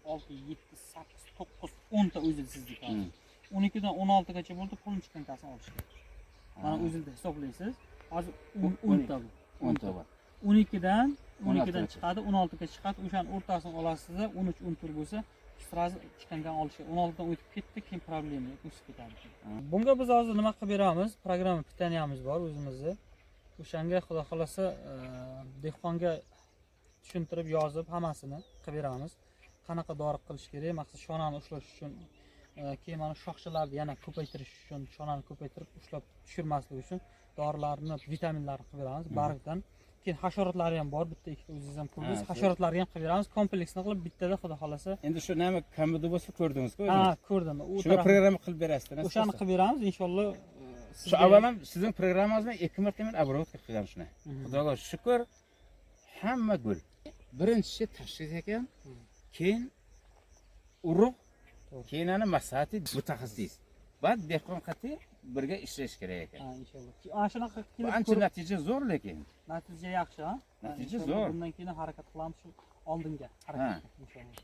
6, 7, 8, 9, 10 ta uzilsizlik hozir. 12 dan 16 gacha bo'ldi, qo'lni chiqankasini olish kerak. Mana o'zingizda hisoblaysiz. Hozir 10 ta bu. 10 ta bor. 12 dan chiqadi, 16 ga chiqadi. O'shaning o'rtasini olasiz, 13, 14 bo'lsa, sразу chiqangan olishga 16 dan o'tib ketdi, keyin problema yo'q, o'sib ketadi. Bunga biz hozir nima qilib beramiz? Programma pitaniyamiz bor o'zimizda. O'shanga xudo xolasa dehqonga tushuntirib yozib hammasini qilib beramiz. Qanaqa dori qilish kerak, maqsad shonani ushlash uchun, keyin mana shoxchalarni yana ko'paytirish uchun, shonani ko'paytirib ushlab tushirmaslik uchun dorilarni, vitaminlarni qilib beramiz bargdan. Keyin hasharotlar ham bor, bitta ikkita o'zingiz ham ko'rdingiz. Hasharotlarga ham qilib beramiz, kompleksni qilib bittada xudo xolasa. Endi shu nima kamida bo'lsa ko'rdingizku. Ha, ko'rdim. Shuni programma qilib berasiz. O'shani qilib beramiz, inshaalloh. Shu avvalam sizning programmangizdan 2 marta men оборот qilib qo'ydim shuni. Xudoga shukr, hamma gul. Birinchi tashxis ekan, keyin urug', keyin ana maslahat mutaxassis. Va dehqon qati birga ishlash kerak ekan. Ha, inshaalloh. Ana shunaqa qilib Ancha natija zo'r lekin. Natija yaxshi, ha? Natija zo'r. Bundan keyin harakat qilamiz shu oldinga harakat inshaalloh.